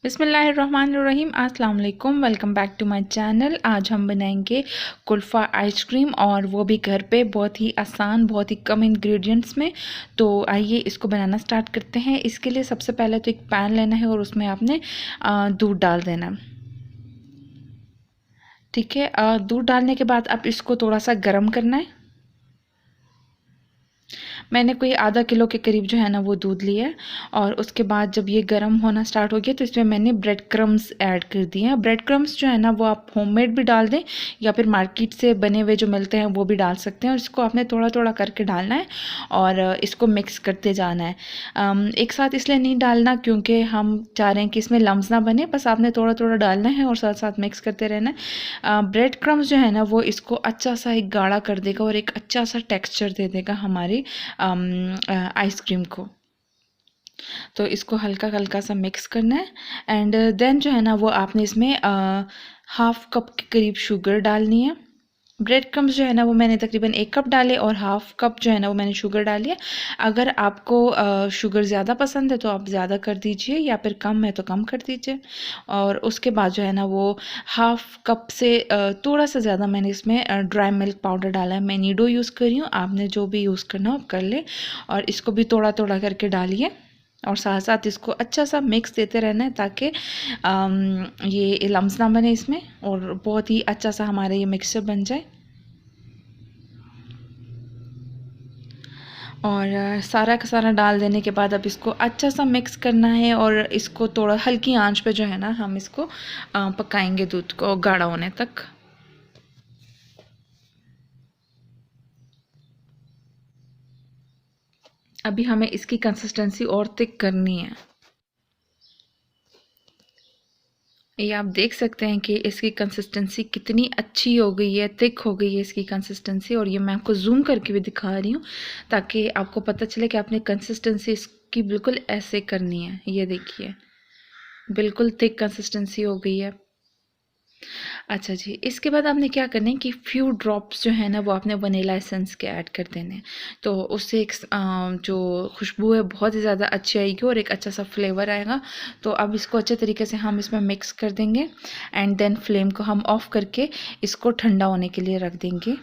बिस्मिल्लाहिर्रहमानिर्रहीम। अस्सलाम वालेकुम, welcome back to my channel. आज हम बनाएंगे कुल्फ़ा आइसक्रीम और वो भी घर पे, बहुत ही आसान, बहुत ही कम इंग्रेडिएंट्स में। तो आइए इसको बनाना स्टार्ट करते हैं। इसके लिए सबसे पहले तो एक पैन लेना है और उसमें आपने दूध डाल देना। ठीक है, दूध डालने के बाद आप इसको थोड़ा सा गर्म करना है। मैंने कोई आधा किलो के करीब जो है ना वो दूध लिया है। और उसके बाद जब ये गर्म होना स्टार्ट हो गया तो इसमें मैंने ब्रेड क्रम्स ऐड कर दिए हैं। ब्रेड क्रम्स जो है ना वो आप होममेड भी डाल दें या फिर मार्केट से बने हुए जो मिलते हैं वो भी डाल सकते हैं। और इसको आपने थोड़ा थोड़ा करके डालना है और इसको मिक्स करते जाना है। एक साथ इसलिए नहीं डालना क्योंकि हम चाह रहे हैं कि इसमें लम्स ना बने, बस आपने थोड़ा थोड़ा डालना है और साथ साथ मिक्स करते रहना है। ब्रेड क्रम्स जो है ना वो इसको अच्छा सा एक गाढ़ा कर देगा और एक अच्छा सा टेक्स्चर दे देगा हमारी आइसक्रीम को। तो इसको हल्का हल्का सा मिक्स करना है। एंड देन जो है ना वो आपने इसमें हाफ कप के करीब शुगर डालनी है। ब्रेड क्रम्स जो है ना वो मैंने तकरीबन 1 कप डाले और हाफ कप जो है ना वो मैंने शुगर डाली है। अगर आपको शुगर ज़्यादा पसंद है तो आप ज़्यादा कर दीजिए या फिर कम है तो कम कर दीजिए। और उसके बाद जो है ना वो हाफ कप से थोड़ा सा ज़्यादा मैंने इसमें ड्राई मिल्क पाउडर डाला है। मैं नीडो यूज़ कर रही हूँ, आपने जो भी यूज़ करना हो आप कर ले। और इसको भी थोड़ा थोड़ा करके डालिए और साथ साथ इसको अच्छा सा मिक्स देते रहना है ताकि ये लम्स ना बने इसमें और बहुत ही अच्छा सा हमारा ये मिक्सचर बन जाए। और सारा का सारा डाल देने के बाद अब इसको अच्छा सा मिक्स करना है और इसको थोड़ा हल्की आंच पे जो है ना हम इसको पकाएंगे दूध को गाढ़ा होने तक। अभी हमें इसकी कंसिस्टेंसी और थिक करनी है। ये आप देख सकते हैं कि इसकी कंसिस्टेंसी कितनी अच्छी हो गई है, थिक हो गई है इसकी कंसिस्टेंसी। और ये मैं आपको जूम करके भी दिखा रही हूँ ताकि आपको पता चले कि आपने कंसिस्टेंसी इसकी बिल्कुल ऐसे करनी है। ये देखिए बिल्कुल थिक कंसिस्टेंसी हो गई है। अच्छा जी, इसके बाद आपने क्या करना है कि फ्यू ड्रॉप्स जो है ना वो आपने वनीला एसेंस के ऐड कर देने हैं। तो उससे एक जो खुशबू है बहुत ही ज़्यादा अच्छी आएगी और एक अच्छा सा फ्लेवर आएगा। तो अब इसको अच्छे तरीके से हम इसमें मिक्स कर देंगे एंड देन फ्लेम को हम ऑफ़ करके इसको ठंडा होने के लिए रख देंगे।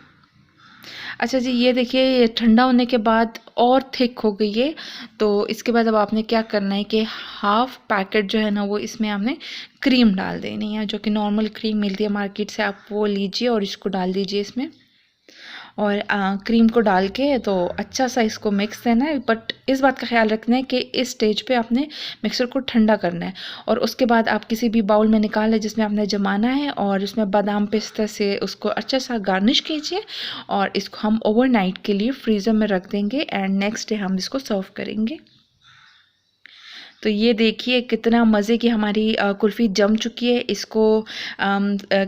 अच्छा जी, ये देखिए ये ठंडा होने के बाद और थिक हो गई है। तो इसके बाद अब आपने क्या करना है कि हाफ़ पैकेट जो है ना वो इसमें आपने क्रीम डाल देनी है, जो कि नॉर्मल क्रीम मिलती है मार्केट से, आप वो लीजिए और इसको डाल दीजिए इसमें। और क्रीम को डाल के तो अच्छा सा इसको मिक्स देना है। बट इस बात का ख्याल रखना है कि इस स्टेज पे आपने मिक्सर को ठंडा करना है। और उसके बाद आप किसी भी बाउल में निकाल लें जिसमें आपने जमाना है और उसमें बादाम पिस्ता से उसको अच्छा सा गार्निश कीजिए। और इसको हम ओवरनाइट के लिए फ्रीज़र में रख देंगे एंड नेक्स्ट डे हम इसको सर्व करेंगे। तो ये देखिए कितना मज़े की हमारी कुल्फ़ी जम चुकी है। इसको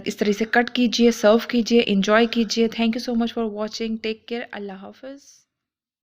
इस तरह से कट कीजिए, सर्व कीजिए, एंजॉय कीजिए। Thank you so much for watching. Take care. अल्लाह हाफ़िज़।